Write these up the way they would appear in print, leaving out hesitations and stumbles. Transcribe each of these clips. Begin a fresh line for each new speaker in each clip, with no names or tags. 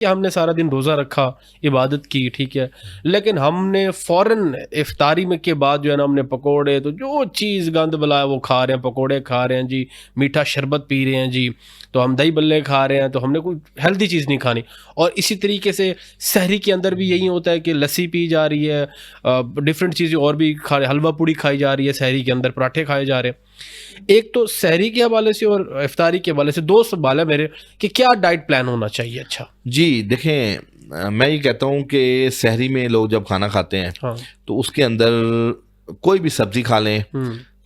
कि हमने सारा दिन रोज़ा रखा, इबादत की, ठीक है, लेकिन हमने फ़ौरन इफ्तारी में के बाद जो है ना हमने पकोड़े, तो जो चीज़ गंद बला है वो खा रहे हैं, पकोड़े खा रहे हैं जी, मीठा शरबत पी रहे हैं जी, तो हम दही बल्ले खा रहे हैं, तो हमने कोई हेल्दी चीज़ नहीं खानी। और इसी तरीके से सहरी के अंदर भी यही होता है कि लस्सी पी जा रही है, डिफरेंट चीज़ें और भी हलवा पूड़ी खाई जा रही है, सहरी के अंदर पराठे खाए जा रहे हैं। एक तो सहरी के हवाले से और इफ्तारी के हवाले से दो सवाल है मेरे कि क्या डाइट प्लान होना चाहिए? अच्छा।
जी देखें, मैं ये कहता हूँ कि सहरी में लोग जब खाना खाते हैं
हाँ।
तो उसके अंदर कोई भी सब्जी खा लें,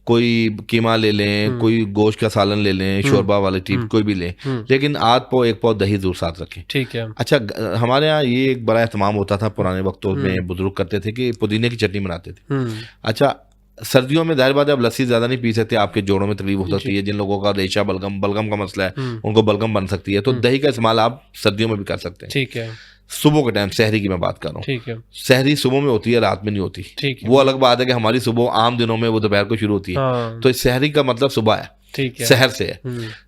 कोई कीमा ले लें, कोई गोश्त का सालन ले लें, शोरबा वाले टीप कोई भी लें, लेकिन आध पाव एक पाव दही जरूर साथ रखें।
ठीक है।
अच्छा, हमारे यहाँ ये एक बड़ा एहतमाम होता था पुराने वक्तों में, बुजुर्ग करते थे कि पुदीने की चटनी बनाते थे। अच्छा, सर्दियों में जाहिर बात है आप लस्सी ज्यादा नहीं पी सकते, आपके जोड़ों में तकलीफ हो सकती है, जिन लोगों का रेशा बलगम बलगम का मसला है उनको बलगम बन सकती है, तो दही का इस्तेमाल आप सर्दियों में भी कर सकते हैं।
ठीक है।
सुबह के टाइम सहरी की मैं बात कर रहा हूँ।
ठीक है।
सहरी सुबह में होती है, रात में नहीं होती।
ठीक है।
वो अलग बात है कि हमारी सुबह आम दिनों में वो दोपहर को शुरू होती है।
हाँ।
तो इस सहरी का मतलब सुबह है,
ठीक है,
शहर से है।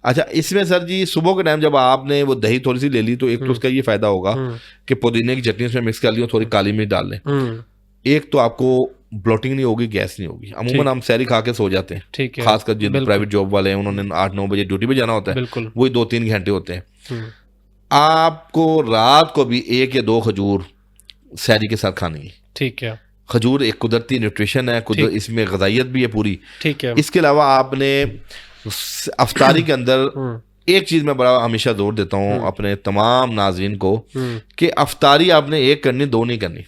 अच्छा, इसमें सर जी सुबह के टाइम जब आपने वो दही थोड़ी सी ले ली तो एक तो उसका ये फायदा होगा कि पुदीने की चटनी उसमें मिक्स कर ली और थोड़ी काली मिर्च डाल लें। एक तो आपको ब्लोटिंग नहीं होगी, गैस नहीं होगी। अमूमन हम सहरी खा के सो जाते हैं,
ठीक है,
खासकर जिन प्राइवेट जॉब वाले हैं, उन्होंने 8-9 बजे ड्यूटी पे जाना होता है, वही 2-3 घंटे होते हैं। आपको रात को भी 1 या 2 खजूर सहरी के साथ खानी है।
ठीक है।
खजूर एक कुदरती न्यूट्रिशन है, इसमें ग़िज़ाइयत भी है पूरी।
ठीक है।
इसके अलावा आपने अफ्तारी के अंदर एक चीज मैं बड़ा हमेशा जोर देता हूँ अपने तमाम नाज़रीन को कि अफ्तारी आपने एक करनी, 2 नहीं करनी।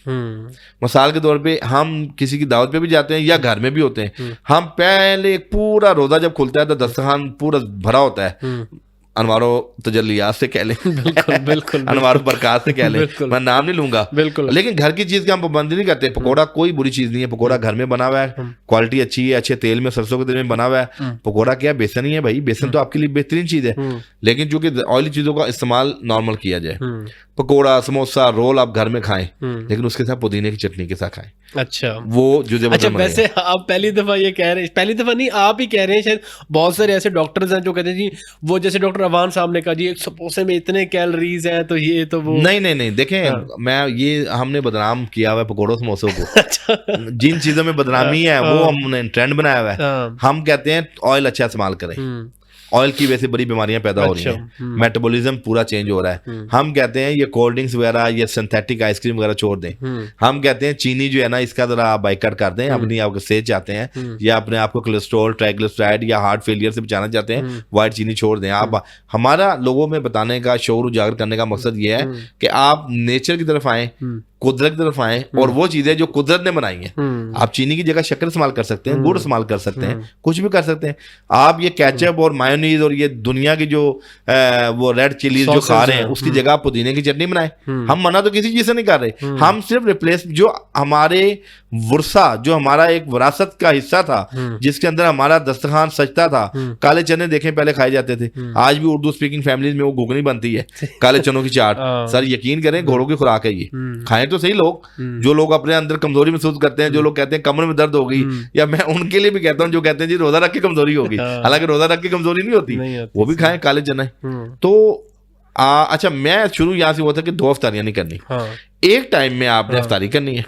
मिसाल के तौर पे हम किसी की दावत पे भी जाते हैं या घर में भी होते हैं, हम पहले पूरा रोजा जब खुलता है तो दस्तरखान पूरा भरा होता है, अनवारो तजल्लियात से कह लें,
बिल्कुल
अनवारो बरकत से कह लें, मैं नाम नहीं लूंगा, लेकिन घर की चीज की हम पाबंदी नहीं करते। पकोड़ा कोई बुरी चीज नहीं है, पकोड़ा घर में बना हुआ है, क्वालिटी अच्छी है, अच्छे तेल में, सरसों के तेल में बना हुआ है। पकोड़ा क्या है? बेसन ही है भाई, बेसन तो आपके लिए बेहतरीन चीज है, लेकिन चूंकि ऑयली चीजों का इस्तेमाल नॉर्मल किया जाए, पकोड़ा, समोसा, रोल आप घर में खाएं, लेकिन उसके साथ पुदीने की चटनी के साथ खाएं।
अच्छा,
वो जो
अच्छा, वैसे आप पहली दफा ये कह रहे हैं, पहली दफा नहीं, आप ही कह रहे हैं, शायद बहुत सारे ऐसे डॉक्टर्स हैं जो कहते हैं जी, वो जैसे डॉक्टर अवान साहब ने कहा जी एक समोसे में इतने कैलोरीज हैं, तो ये तो वो
नहीं देखें, मैं ये हमने बदनाम किया हुआ है पकोड़ों समोसों को। अच्छा। जिन चीजों में बदनामी है वो हमने ट्रेंड बनाया हुआ है। हम कहते हैं ऑयल अच्छा इस्तेमाल करें, ऑयल की वजह से बड़ी बीमारियां पैदा हो रही हैं, मेटाबॉलिज्म पूरा चेंज हो रहा है। हम कहते हैं ये कोल्ड ड्रिंक्स वगैरह, ये सिंथेटिक आइसक्रीम वगैरह छोड़ दें। हम कहते हैं चीनी जो है ना, इसका जरा बाइकआउट कर दें। अपनी आपको सेहत चाहते हैं या अपने आप को कोलेस्ट्रॉल, ट्राइग्लिसराइड या हार्ट फेलियर से बचाना चाहते हैं, व्हाइट चीनी छोड़ दें। आप हमारा लोगों में बताने का, शौर उजागर करने का मकसद ये है कि आप नेचर की तरफ आए, कुदरत की तरफ आए, और वो चीजें जो कुदरत ने बनाई हैं, आप चीनी की जगह शक्कर इस्तेमाल कर सकते हैं, गुड़ इस्तेमाल कर सकते हैं, कुछ भी कर सकते हैं। आप ये केचप और मायोनीज और ये दुनिया की जो वो रेड चिलीज जो खा रहे हैं, उसकी जगह आप पुदीने की चटनी बनाएं। हम मना तो किसी चीज से नहीं कर रहे, हम सिर्फ रिप्लेस जो हमारे वर्षा, जो हमारा एक विरासत का हिस्सा था, जिसके अंदर हमारा दस्तरखान सजता था। काले चने देखें पहले खाए जाते थे, आज भी उर्दू स्पीकिंग फैमिलीज में वो घुगनी बनती है, काले चनों की चाट। सर यकीन करें, घोड़ों की खुराक है ये, खाएं तो सही लोग। जो लोग अपने अंदर कमजोरी महसूस करते हैं, जो लोग कहते हैं कमर में दर्द हो गई, या मैं उनके लिए भी कहता हूँ जो कहते हैं जी रोजा रख के कमजोरी होगी, हालांकि रोजा रख के कमजोरी नहीं होती, वो भी खाएं काले चने। तो अच्छा, मैं शुरू यहाँ से हुआ था कि 2 अफ्तारियां नहीं करनी, एक टाइम में आपने अफ्तारी करनी है।